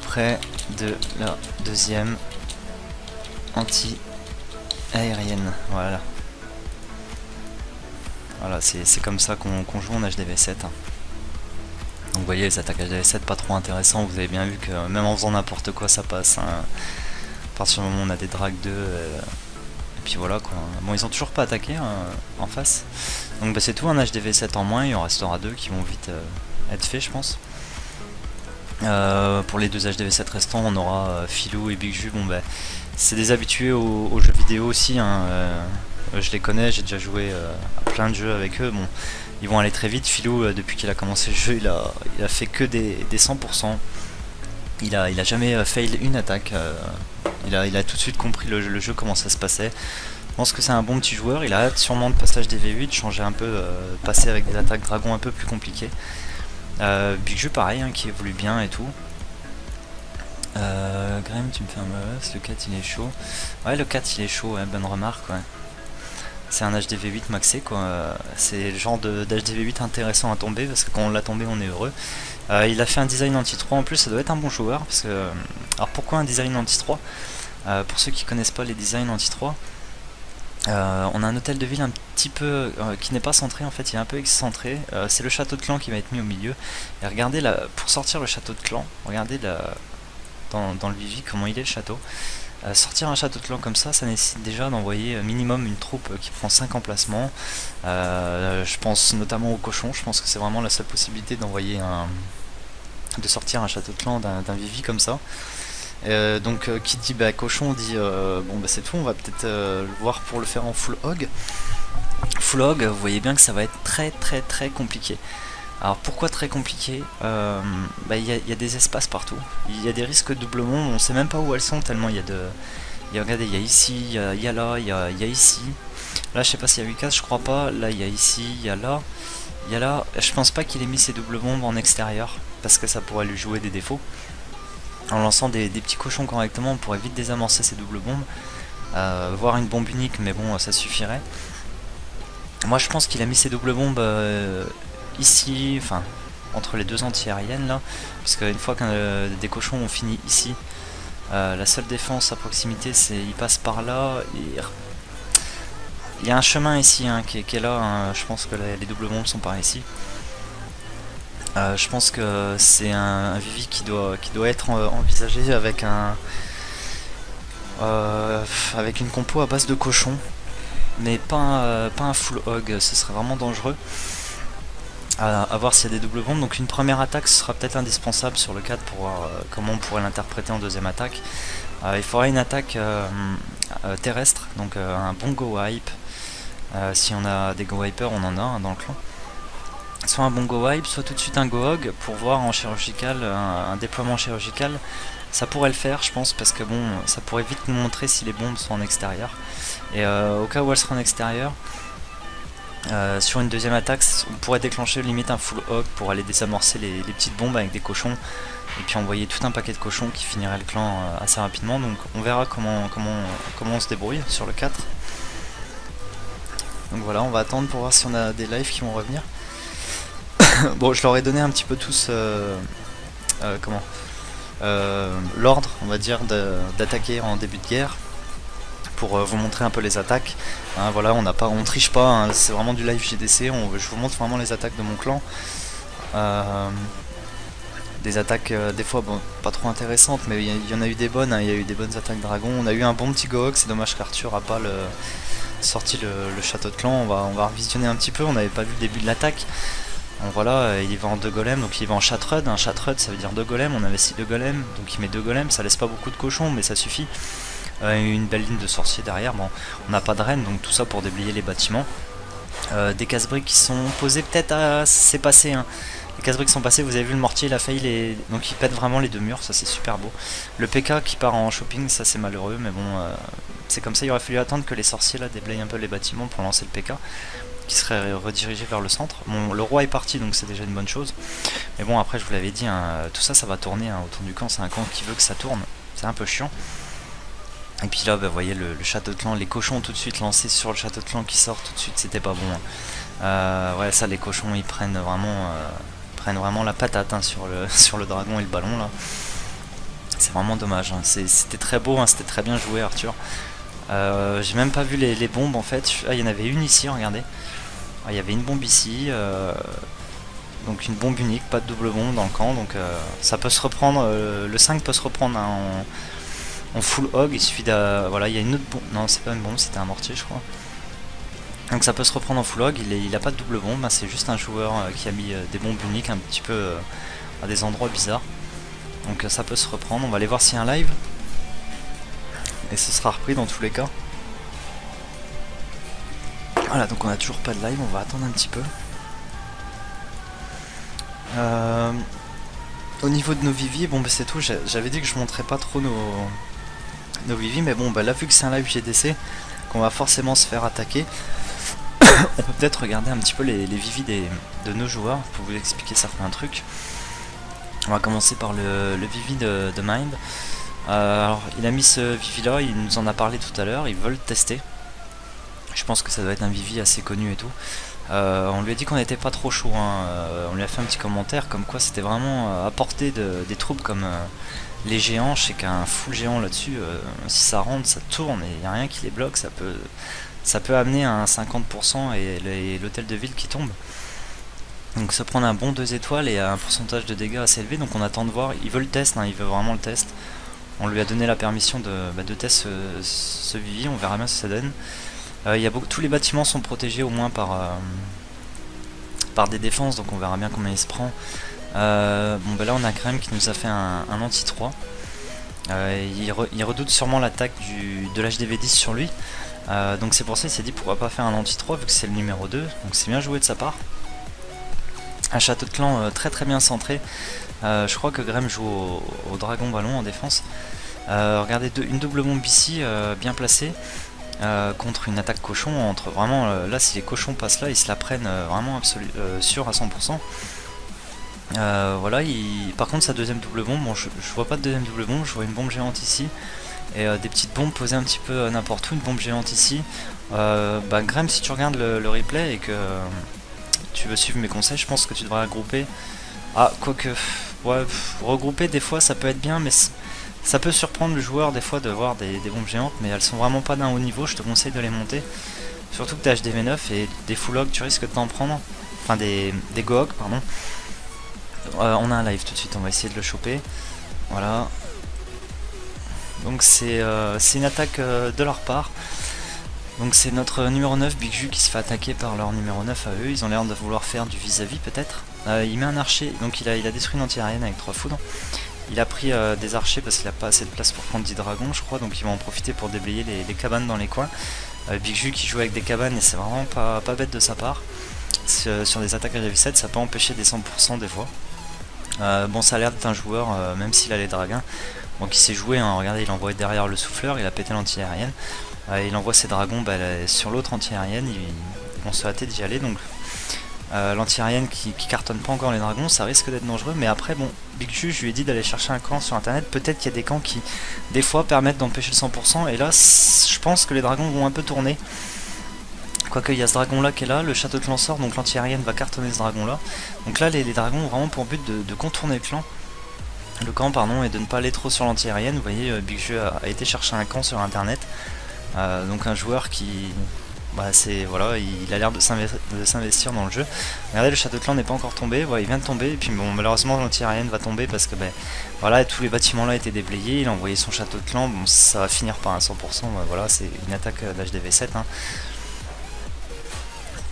près de la deuxième anti-aérienne. Voilà. Voilà, c'est comme ça qu'on joue en HDV7. Hein. Donc vous voyez, les attaques HDV7 pas trop intéressant. Vous avez bien vu que même en faisant n'importe quoi, ça passe. Hein. À partir du moment où on a des drags 2, et puis voilà quoi. Bon, ils ont toujours pas attaqué en face. Donc bah, c'est tout, un HDV7 en moins. Il en restera 2 qui vont vite être faits, je pense. Pour les 2 HDV7 restants, on aura Philou et Big Ju. Bon bah, c'est des habitués aux jeux vidéo aussi. Hein. Je les connais, j'ai déjà joué à plein de jeux avec eux. Bon, ils vont aller très vite. Philou, depuis qu'il a commencé le jeu, il a fait que des 100%. Il a jamais fail une attaque. Il a tout de suite compris le jeu, comment ça se passait. Je pense que c'est un bon petit joueur. Il a hâte sûrement de passage des V8, changer un peu, passer avec des attaques dragon un peu plus compliquées. Big Jeu pareil, hein, qui évolue bien et tout. Graham, tu me fais un meuf, le 4 il est chaud. Ouais, le 4 il est chaud, ouais, bonne remarque, ouais. C'est un HDV8 maxé quoi, c'est le genre d'HDV8 intéressant à tomber parce que quand on l'a tombé on est heureux. Il a fait un design anti-3 en plus, ça doit être un bon joueur parce que... Alors pourquoi un design anti-3 pour ceux qui connaissent pas les designs anti-3, on a un hôtel de ville un petit peu qui n'est pas centré en fait, il est un peu excentré. C'est le château de clan qui va être mis au milieu. Et regardez là, pour sortir le château de clan, regardez là, dans le Vivi comment il est le château. Sortir un château de clan comme ça nécessite déjà d'envoyer minimum une troupe qui prend 5 emplacements. Je pense notamment au cochon, je pense que c'est vraiment la seule possibilité d'envoyer de sortir un château de clan d'un Vivi comme ça. Donc qui dit bah, cochon dit bon bah c'est tout, on va peut-être le voir pour le faire en full hog. Full hog, vous voyez bien que ça va être très compliqué. Alors pourquoi très compliqué? Bah, y a des espaces partout, il y a des risques de doublement, on sait même pas où elles sont tellement il y a de... regardez, il y a ici, il y a là, il y a ici. Là je sais pas s'il y a 8 cases, je crois pas. Là il y a ici, il y a là, il y a là. Je pense pas qu'il ait mis ses doubles bombes en extérieur parce que ça pourrait lui jouer des défauts. En lançant des petits cochons correctement, on pourrait vite désamorcer ces doubles bombes. Voir une bombe unique, mais bon, ça suffirait. Moi je pense qu'il a mis ses doubles bombes ici, enfin entre les 2 anti-aériennes là, parce qu'une fois que des cochons ont fini ici, la seule défense à proximité c'est il passe par là. Il y a un chemin ici hein, qui est là, hein. Je pense que les doubles bombes sont par ici. Je pense que c'est un Vivi qui doit être envisagé avec avec une compo à base de cochons. mais pas un full hog, ce serait vraiment dangereux. À voir s'il y a des doubles bombes. Donc une première attaque ce sera peut-être indispensable sur le 4 pour voir comment on pourrait l'interpréter en deuxième attaque. Il faudra une attaque terrestre, donc un bon go wipe. Si on a des go wipers, on en a dans le clan. Soit un bon go wipe, soit tout de suite un go hog pour voir en chirurgical, un déploiement chirurgical. Ça pourrait le faire, je pense, parce que bon, ça pourrait vite nous montrer si les bombes sont en extérieur. Et au cas où elles seraient en extérieur, sur une deuxième attaque, on pourrait déclencher limite un full hog pour aller désamorcer les petites bombes avec des cochons et puis envoyer tout un paquet de cochons qui finirait le clan assez rapidement. Donc on verra comment on se débrouille sur le 4. Donc voilà, on va attendre pour voir si on a des lives qui vont revenir. Bon, je leur ai donné un petit peu tous l'ordre, on va dire, d'attaquer en début de guerre pour vous montrer un peu les attaques. Hein, voilà, on triche pas, hein, c'est vraiment du live GDC. Je vous montre vraiment les attaques de mon clan. Des attaques des fois bon, pas trop intéressantes, mais il y en a eu des bonnes. Hein, il y a eu des bonnes attaques dragon. On a eu un bon petit Gohog. C'est dommage qu'Arthur a pas sorti le château de clan. On va revisionner un petit peu. On n'avait pas vu le début de l'attaque. Donc voilà, il va en 2 golems, donc il va en chatrud. Un chatrud ça veut dire 2 golems, on investit 2 golems, donc il met 2 golems, ça laisse pas beaucoup de cochons mais ça suffit. Une belle ligne de sorciers derrière, bon on n'a pas de reine, donc tout ça pour déblayer les bâtiments. Des casse-briques qui sont posées peut-être à... c'est passé hein. Les casse-briques sont passées, vous avez vu le mortier il a failli les... donc il pète vraiment les 2 murs, ça c'est super beau. Le PK qui part en shopping, ça c'est malheureux, mais bon c'est comme ça, il aurait fallu attendre que les sorciers là déblayent un peu les bâtiments pour lancer le PK qui serait redirigé vers le centre. Bon, le roi est parti, donc c'est déjà une bonne chose. Mais bon, après, je vous l'avais dit, hein, tout ça, ça va tourner hein, autour du camp. C'est un camp qui veut que ça tourne. C'est un peu chiant. Et puis là, bah, vous voyez le château de clan, les cochons tout de suite lancés sur le château de clan qui sort tout de suite, c'était pas bon. Hein. Ouais, ça, les cochons, ils prennent vraiment la patate hein, sur le dragon et le ballon là. C'est vraiment dommage. Hein. C'était très beau, hein, c'était très bien joué, Arthur. J'ai même pas vu les bombes en fait. Ah, il y en avait une ici, regardez. Ah, il y avait une bombe ici, donc une bombe unique, pas de double bombe dans le camp, donc ça peut se reprendre, le 5 peut se reprendre hein, en full hog, il suffit de... Voilà, il y a une autre bombe, non c'est pas une bombe, c'était un mortier je crois. Donc ça peut se reprendre en full hog, il a pas de double bombe, hein, c'est juste un joueur qui a mis des bombes uniques un petit peu à des endroits bizarres. Donc ça peut se reprendre, on va aller voir s'il y a un live. Et ce sera repris dans tous les cas. Voilà, donc on a toujours pas de live, on va attendre un petit peu. Au niveau de nos viviers, bon bah c'est tout, j'avais dit que je montrais pas trop nos viviers, mais bon bah là vu que c'est un live GDC, qu'on va forcément se faire attaquer, on peut peut-être regarder un petit peu les viviers de nos joueurs pour vous expliquer certains trucs. On va commencer par le vivi de Mind. Alors il a mis ce vivi là, il nous en a parlé tout à l'heure, ils veulent tester. Je pense que ça doit être un vivi assez connu et tout. On lui a dit qu'on n'était pas trop chaud, hein. On lui a fait un petit commentaire comme quoi c'était vraiment à portée des troupes comme les géants. Je sais qu'un full géant là-dessus, si ça rentre, ça tourne et il n'y a rien qui les bloque, ça peut amener à un 50% et l'hôtel de ville qui tombe. Donc ça prend un bon 2 étoiles et un pourcentage de dégâts assez élevé, donc on attend de voir. Il veut le test, hein, il veut vraiment le test. On lui a donné la permission de tester ce vivi, on verra bien ce que ça donne. Tous les bâtiments sont protégés au moins par des défenses, donc on verra bien combien il se prend. Bon bah là on a Graham qui nous a fait un anti-3. Il redoute sûrement l'attaque de l'HDV10 sur lui. Donc c'est pour ça qu'il s'est dit pourquoi pas faire un anti-3 vu que c'est le numéro 2. Donc c'est bien joué de sa part. Un château de clan très très bien centré. Je crois que Graham joue au dragon ballon en défense. Regardez une double bombe ici bien placée. Contre une attaque cochon, entre vraiment là si les cochons passent là ils se la prennent vraiment sûr à 100%. Voilà, par contre sa deuxième double bombe, bon, je vois pas de deuxième double bombe, je vois une bombe géante ici et des petites bombes posées un petit peu n'importe où, une bombe géante ici. Bah Graham, si tu regardes le replay et que tu veux suivre mes conseils, je pense que tu devrais regrouper. Ah quoique ouais, regrouper des fois ça peut être bien, mais ça peut surprendre le joueur des fois de voir des bombes géantes, mais elles sont vraiment pas d'un haut niveau, je te conseille de les monter. Surtout que t'as HDV9 et des full hog, tu risques de t'en prendre. Enfin des Gohog, pardon. On a un live tout de suite, on va essayer de le choper. Voilà. Donc c'est une attaque de leur part. Donc c'est notre numéro 9, Big Ju, qui se fait attaquer par leur numéro 9 à eux. Ils ont l'air de vouloir faire du vis-à-vis peut-être. Il met un archer, donc il a détruit une anti-aérienne avec 3 foudres. Il a pris des archers parce qu'il n'a pas assez de place pour prendre 10 dragons je crois, donc il va en profiter pour déblayer les cabanes dans les coins. Big Ju qui joue avec des cabanes et c'est vraiment pas bête de sa part. Sur des attaques à HDV7 ça peut empêcher des 100% des fois. Bon, ça a l'air d'être un joueur, même s'il a les dragons, bon, qui sait jouer, hein. Regardez, il envoie derrière le souffleur, il a pété l'anti-aérienne. Il envoie ses dragons sur l'autre anti-aérienne, ils vont se hâter d'y aller. Donc l'anti-aérienne qui cartonne pas encore les dragons, ça risque d'être dangereux. Mais après, bon, Big Ju, je lui ai dit d'aller chercher un camp sur internet. Peut-être qu'il y a des camps qui, des fois, permettent d'empêcher le 100%. Et là, je pense que les dragons vont un peu tourner. Quoique, il y a ce dragon là qui est là, le château de clan sort, donc l'anti-aérienne va cartonner ce dragon là. Donc là, les dragons ont vraiment pour but de contourner le camp, pardon, et de ne pas aller trop sur l'anti-aérienne. Vous voyez, Big Ju a été chercher un camp sur internet. Donc un joueur qui, voilà, il a l'air de s'investir dans le jeu. Regardez, le château de clan n'est pas encore tombé, voilà, il vient de tomber, et puis bon, malheureusement l'anti-aérienne va tomber parce que voilà, tous les bâtiments là étaient déblayés, il a envoyé son château de clan, bon, ça va finir par un 100%, voilà, c'est une attaque d'HDV7, hein.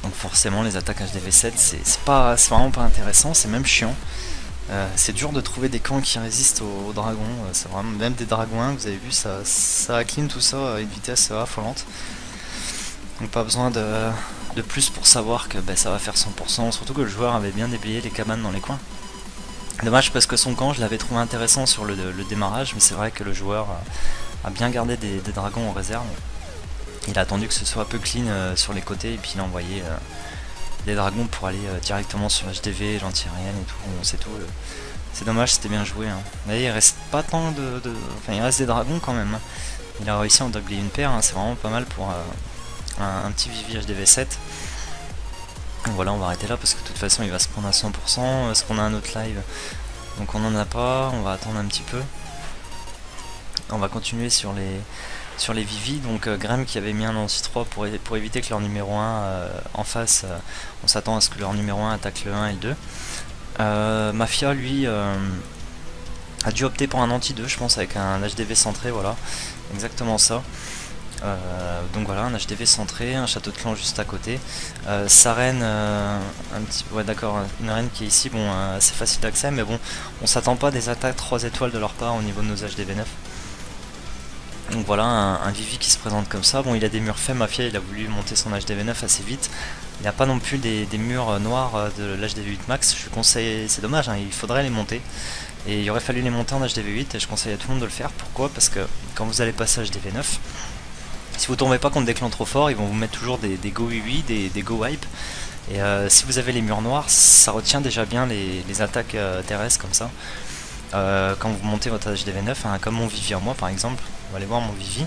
Donc forcément les attaques HDV7 c'est vraiment pas intéressant, c'est même chiant. C'est dur de trouver des camps qui résistent aux dragons, c'est vraiment, même des dragons 1, vous avez vu, ça clean tout ça à une vitesse affolante. Donc pas besoin de plus pour savoir que ça va faire 100%, surtout que le joueur avait bien déblayé les cabanes dans les coins. Dommage parce que son camp je l'avais trouvé intéressant sur le démarrage, mais c'est vrai que le joueur a bien gardé des dragons en réserve. Il a attendu que ce soit un peu clean sur les côtés et puis il a envoyé des dragons pour aller directement sur HDV, l'anti-aérienne et tout, c'est tout. C'est dommage, c'était bien joué, hein. Là, il reste pas tant enfin il reste des dragons quand même, hein. Il a réussi à en déblayer une paire, hein. C'est vraiment pas mal pour un petit Vivi HDV7. Donc voilà, on va arrêter là parce que de toute façon il va se prendre à 100%. Est-ce qu'on a un autre live? Donc on n'en a pas, on va attendre un petit peu. On va continuer sur les Vivi, donc Grem qui avait mis un anti-3 pour éviter que leur numéro 1 en face, on s'attend à ce que leur numéro 1 attaque le 1 et le 2. Mafia lui a dû opter pour un anti-2 je pense avec un HDV centré, voilà, exactement ça. Donc voilà, un HDV centré, un château de clan juste à côté. Sa reine, un petit, ouais d'accord, une reine qui est ici, bon, assez facile d'accès, mais bon, on s'attend pas à des attaques 3 étoiles de leur part au niveau de nos HDV 9. Donc voilà, un Vivi qui se présente comme ça. Bon, il a des murs faits, Mafia il a voulu monter son HDV 9 assez vite. Il n'a pas non plus des murs noirs de l'HDV 8 max. Je conseille, c'est dommage, hein, il faudrait les monter. Et il aurait fallu les monter en HDV 8 et je conseille à tout le monde de le faire. Pourquoi? Parce que quand vous allez passer à HDV 9, si vous tombez pas contre des clans trop forts, ils vont vous mettre toujours des go oui des go wipe. Et si vous avez les murs noirs, ça retient déjà bien les attaques terrestres comme ça. Quand vous montez votre HDV 9, hein, comme mon Vivi en moi par exemple, on va aller voir mon Vivi.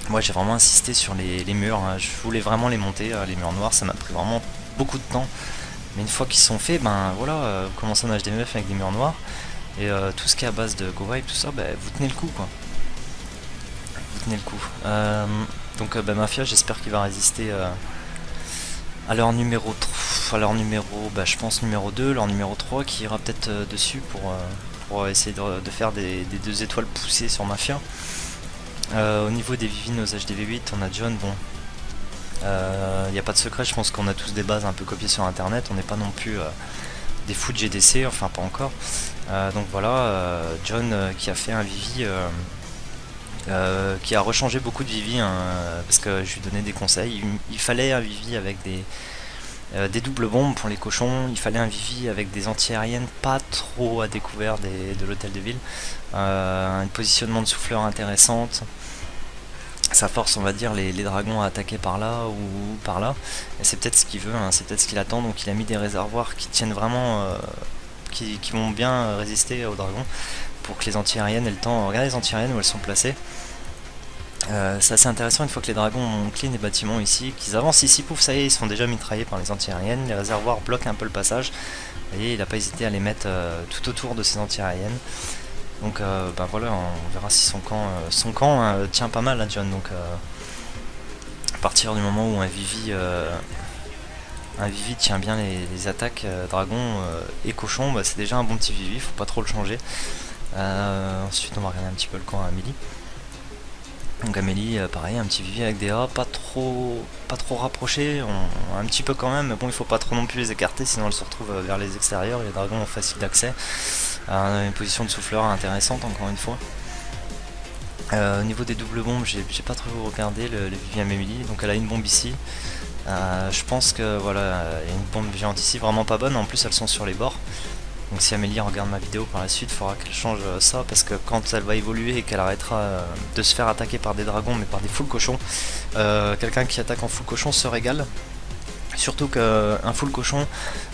Moi j'ai vraiment insisté sur les murs, hein. Je voulais vraiment les monter, les murs noirs, ça m'a pris vraiment beaucoup de temps. Mais une fois qu'ils sont faits, voilà, vous commencez en HDV 9 avec des murs noirs. Et tout ce qui est à base de go wipe, tout ça, vous tenez le coup quoi. Vous tenez le coup. Donc Mafia, j'espère qu'il va résister à leur numéro 3, à leur numéro, je pense numéro 2, leur numéro 3 qui ira peut-être dessus pour essayer de faire des 2 étoiles poussées sur Mafia. Au niveau des Vivi, nos HDV8, on a John, bon, il n'y a pas de secret, je pense qu'on a tous des bases un peu copiées sur internet, on n'est pas non plus des fous de GDC, enfin pas encore. Donc voilà, John qui a fait un Vivi, qui a rechangé beaucoup de Vivi, hein, parce que je lui donnais des conseils. Il fallait un Vivi avec des doubles bombes pour les cochons, il fallait un Vivi avec des anti-aériennes pas trop à découvert de l'hôtel de ville, un positionnement de souffleur intéressante. Ça force, on va dire, les dragons à attaquer par là ou par là, et c'est peut-être ce qu'il veut, hein, c'est peut-être ce qu'il attend. Donc il a mis des réservoirs qui tiennent vraiment, qui vont bien résister aux dragons, pour que les anti-aériennes aient le temps. Regardez les anti-aériennes où elles sont placées. C'est assez intéressant, une fois que les dragons ont clean les bâtiments ici, qu'ils avancent ici, pouf, ça y est, ils sont déjà mitraillés par les anti-aériennes. Les réservoirs bloquent un peu le passage. Vous voyez, il n'a pas hésité à les mettre tout autour de ces anti-aériennes. Donc voilà, on verra si son camp tient pas mal, hein, John. Donc à partir du moment où un Vivi tient bien les attaques dragons et cochons, c'est déjà un bon petit Vivi, faut pas trop le changer. Ensuite on va regarder un petit peu le camp à Amélie. Donc Amélie, pareil, un petit Vivi avec des A, pas trop rapprochés, un petit peu quand même, mais bon, il faut pas trop non plus les écarter, sinon elles se retrouvent vers les extérieurs, et les dragons ont facile d'accès. Une position de souffleur intéressante, encore une fois. Au niveau des doubles bombes, j'ai pas trop regardé le Vivi Amélie, donc elle a une bombe ici. Je pense que voilà, il y a une bombe géante ici, vraiment pas bonne, en plus elles sont sur les bords. Donc si Amélie regarde ma vidéo par la suite, il faudra qu'elle change ça, parce que quand elle va évoluer et qu'elle arrêtera de se faire attaquer par des dragons mais par des full cochons, quelqu'un qui attaque en full cochon se régale. Surtout qu'un full cochon,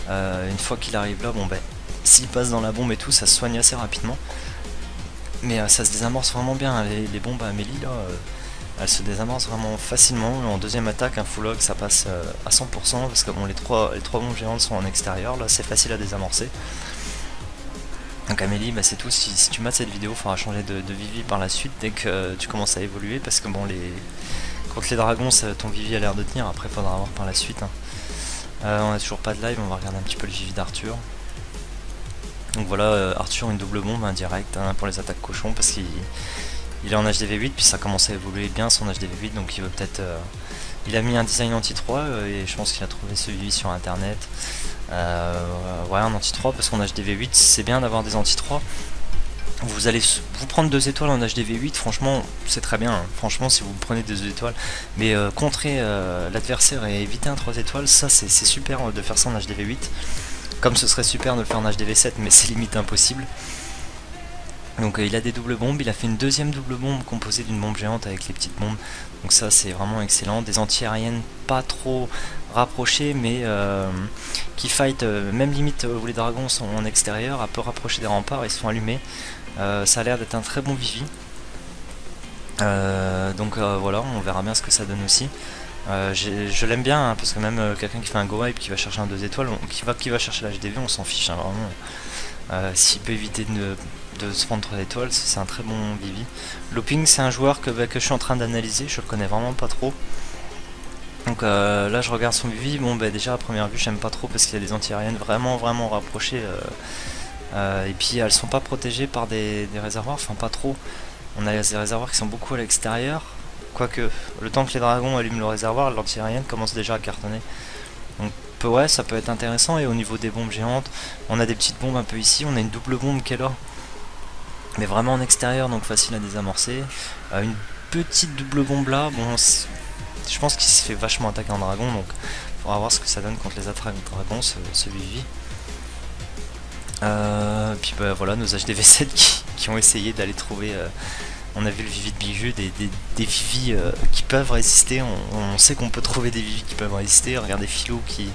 une fois qu'il arrive là, bon ben, s'il passe dans la bombe et tout, ça se soigne assez rapidement. Mais ça se désamorce vraiment bien, les bombes à Amélie là, elles se désamorcent vraiment facilement. En deuxième attaque, un full hog ça passe à 100%, parce que bon, les trois bombes géantes sont en extérieur, là c'est facile à désamorcer. Donc Amélie, bah c'est tout, si tu mates cette vidéo, il faudra changer de Vivi par la suite dès que tu commences à évoluer, parce que bon, contre les dragons, ton Vivi a l'air de tenir, après il faudra voir par la suite. On a toujours pas de live, on va regarder un petit peu le Vivi d'Arthur. Donc voilà, Arthur, une double bombe indirect pour les attaques cochons, parce qu'il est en HDV8, puis ça commence à évoluer bien son HDV8, donc il veut peut-être... il a mis un design anti-3, et je pense qu'il a trouvé ce Vivi sur internet. Ouais, un anti-3, parce qu'en HDV8 c'est bien d'avoir des anti-3. Vous allez vous prendre 2 étoiles en HDV8, franchement c'est très bien, hein. Franchement si vous prenez 2 étoiles, mais contrer l'adversaire et éviter un 3 étoiles, ça c'est super de faire ça en HDV8, comme ce serait super de le faire en HDV7, mais c'est limite impossible. Donc il a des doubles bombes, il a fait une deuxième double bombe composée d'une bombe géante avec les petites bombes, donc ça c'est vraiment excellent. Des anti-aériennes pas trop rapprochées, mais qui fight, même limite où les dragons sont en extérieur, un peu rapprochés des remparts, ils sont allumés. Ça a l'air d'être un très bon Vivi. Donc voilà, on verra bien ce que ça donne aussi. Je l'aime bien, hein, parce que même quelqu'un qui fait un go wipe, qui va chercher un 2 étoiles, qui va chercher la HDV, on s'en fiche, hein, vraiment. S'il peut éviter de se prendre 3 étoiles, c'est un très bon Vivi. Looping, c'est un joueur que je suis en train d'analyser, je le connais vraiment pas trop. Donc là je regarde son Vivi, bon bah déjà à première vue j'aime pas trop, parce qu'il y a des anti-aériennes vraiment rapprochées, et puis elles sont pas protégées par des réservoirs, enfin pas trop. On a des réservoirs qui sont beaucoup à l'extérieur, quoique le temps que les dragons allument le réservoir, l'anti-aérienne commence déjà à cartonner. Donc ouais, ça peut être intéressant. Et au niveau des bombes géantes, on a des petites bombes un peu ici, on a une double bombe qui est là, mais vraiment en extérieur, donc facile à désamorcer. Une petite double bombe là, bon, je pense qu'il se fait vachement attaquer en dragon, donc il faudra voir ce que ça donne contre les attaques dragons, ce Vivi. Puis bah voilà, nos HDV7 qui ont essayé d'aller trouver... on a vu le Vivi de Bijou, des Vivi qui peuvent résister, on sait qu'on peut trouver des Vivi qui peuvent résister. Regardez Philou qui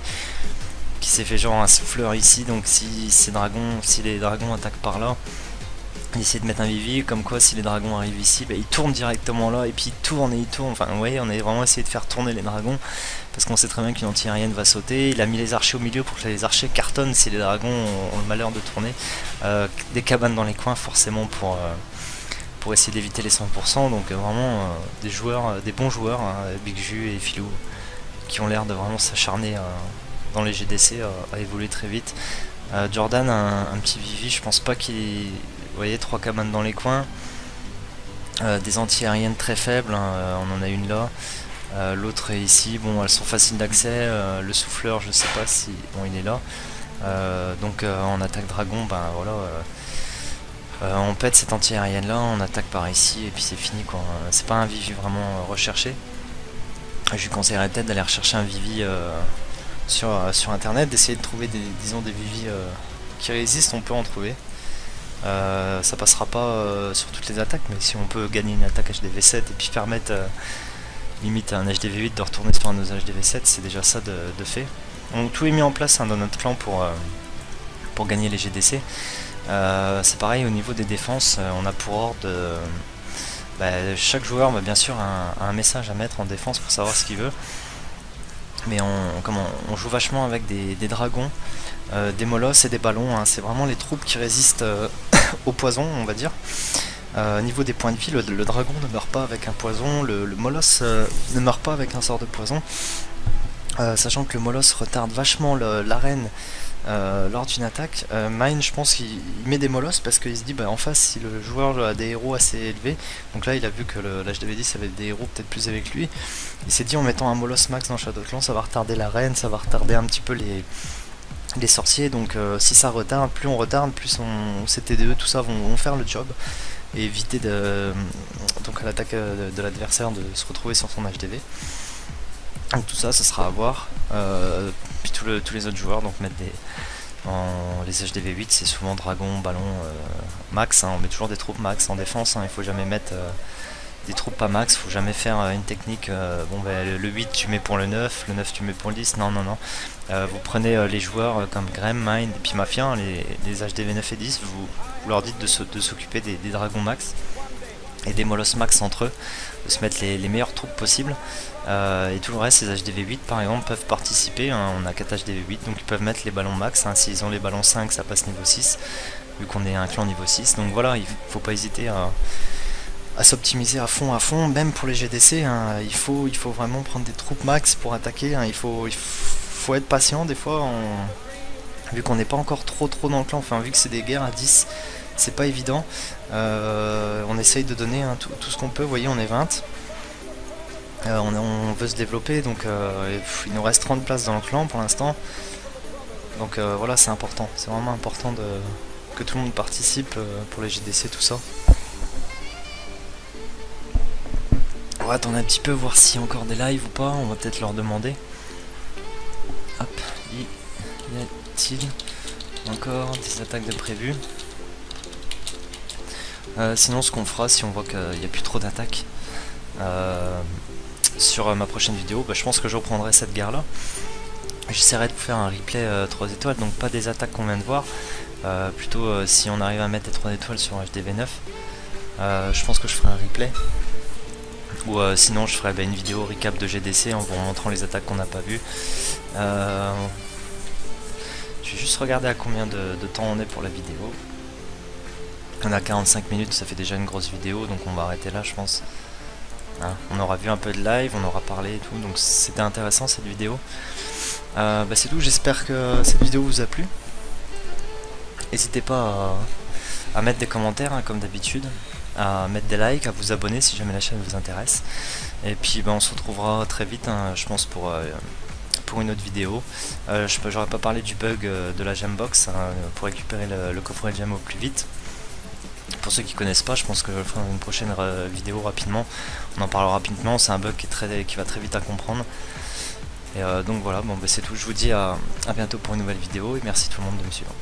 s'est fait genre un souffleur ici, donc si les dragons attaquent par là, il essaie de mettre un Vivi, comme quoi si les dragons arrivent ici, bah, ils tournent directement là, et puis ils tournent, enfin vous voyez, on a vraiment essayé de faire tourner les dragons, parce qu'on sait très bien qu'une anti-aérienne va sauter. Il a mis les archers au milieu pour que les archers cartonnent si les dragons ont le malheur de tourner. Des cabanes dans les coins forcément pour essayer d'éviter les 100%, donc vraiment des bons joueurs, hein, Big Ju et Philou, qui ont l'air de vraiment s'acharner dans les GDC à évoluer très vite. Jordan, un petit Vivi, je pense pas qu'il... Vous voyez, 3 cabanes dans les coins, des anti-aériennes très faibles, hein, on en a une là, l'autre est ici, bon elles sont faciles d'accès, le souffleur je sais pas si... bon il est là, donc en attaque dragon, ben voilà, on pète cette anti-aérienne là, on attaque par ici et puis c'est fini quoi. C'est pas un Vivi vraiment recherché. Je lui conseillerais peut-être d'aller rechercher un Vivi sur internet, d'essayer de trouver des Vivi qui résistent, on peut en trouver. Ça passera pas sur toutes les attaques, mais si on peut gagner une attaque HDV7 et puis permettre limite à un HDV8 de retourner sur un de nos HDV7, c'est déjà ça de fait. Donc tout est mis en place, hein, dans notre clan pour gagner les GDC. C'est pareil au niveau des défenses, on a pour ordre chaque joueur bien sûr a un message à mettre en défense pour savoir ce qu'il veut, mais on joue vachement avec des dragons, des molosses et des ballons, hein. C'est vraiment les troupes qui résistent au poison, on va dire. Au niveau des points de vie, le dragon ne meurt pas avec un poison, le molosse ne meurt pas avec un sort de poison, sachant que le molosse retarde vachement l'arène lors d'une attaque, Mine, je pense qu'il met des molosses parce qu'il se dit bah, en face, si le joueur a des héros assez élevés, donc là il a vu que l'HDV10 avait des héros peut-être plus élevés que lui, il s'est dit en mettant un molosse max dans Shadow Clan, ça va retarder la reine, ça va retarder un petit peu les sorciers, donc si ça retarde, plus on retarde, plus ces TDE, tout ça vont faire le job et éviter donc à l'attaque de l'adversaire de se retrouver sur son HDV. Donc tout ça, ça sera à voir. Puis tous les autres joueurs, donc mettre les HDV8, c'est souvent dragon, ballon, max. Hein, on met toujours des troupes max en défense. Hein, il faut jamais mettre des troupes pas max. Faut jamais faire une technique. Bon, ben, le 8 tu mets pour le 9 tu mets pour le 10. Non, non, non. Vous prenez les joueurs comme Grem, Mind et puis Mafia, hein, les HDV 9 et 10. Vous leur dites de s'occuper des dragons max et des molosses max entre eux, de se mettre les meilleures troupes possibles. Et tout le reste, les HDV8 par exemple peuvent participer, hein, on a 4 HDV8 donc ils peuvent mettre les ballons max, hein, s'ils ont les ballons 5 ça passe niveau 6 vu qu'on est un clan niveau 6, donc voilà, il faut pas hésiter à s'optimiser à fond, même pour les GDC, hein, il faut vraiment prendre des troupes max pour attaquer, hein, il faut être patient des fois, vu qu'on n'est pas encore trop dans le clan, enfin vu que c'est des guerres à 10, c'est pas évident, on essaye de donner hein, tout ce qu'on peut, vous voyez on est 20. On veut se développer, donc il nous reste 30 places dans le clan pour l'instant. Donc voilà, c'est important, c'est vraiment important que tout le monde participe pour les GDC, tout ça. On va attendre un petit peu, voir s'il y a encore des lives ou pas, on va peut-être leur demander. Hop, y a-t-il encore des attaques de prévues? Sinon ce qu'on fera, si on voit qu'il n'y a plus trop d'attaques, sur ma prochaine vidéo, bah, je pense que je reprendrai cette guerre là. J'essaierai de vous faire un replay 3 étoiles, donc pas des attaques qu'on vient de voir, plutôt si on arrive à mettre les 3 étoiles sur HDV9, je pense que je ferai un replay. Ou sinon je ferai une vidéo recap de GDC en vous montrant les attaques qu'on n'a pas vues. Je vais juste regarder à combien de temps on est pour la vidéo. On a 45 minutes, ça fait déjà une grosse vidéo, donc on va arrêter là je pense. Hein, on aura vu un peu de live, on aura parlé et tout, donc c'était intéressant cette vidéo. Bah c'est tout, j'espère que cette vidéo vous a plu. N'hésitez pas à mettre des commentaires hein, comme d'habitude, à mettre des likes, à vous abonner si jamais la chaîne vous intéresse. Et puis bah, on se retrouvera très vite, hein, je pense pour une autre vidéo. J'aurais pas parlé du bug de la gembox hein, pour récupérer le coffret gem au plus vite. Pour ceux qui connaissent pas, je pense que je ferai une prochaine vidéo rapidement. On en parlera rapidement, c'est un bug qui va très vite à comprendre. Et donc voilà, bon, bah, c'est tout. Je vous dis à bientôt pour une nouvelle vidéo et merci tout le monde de me suivre.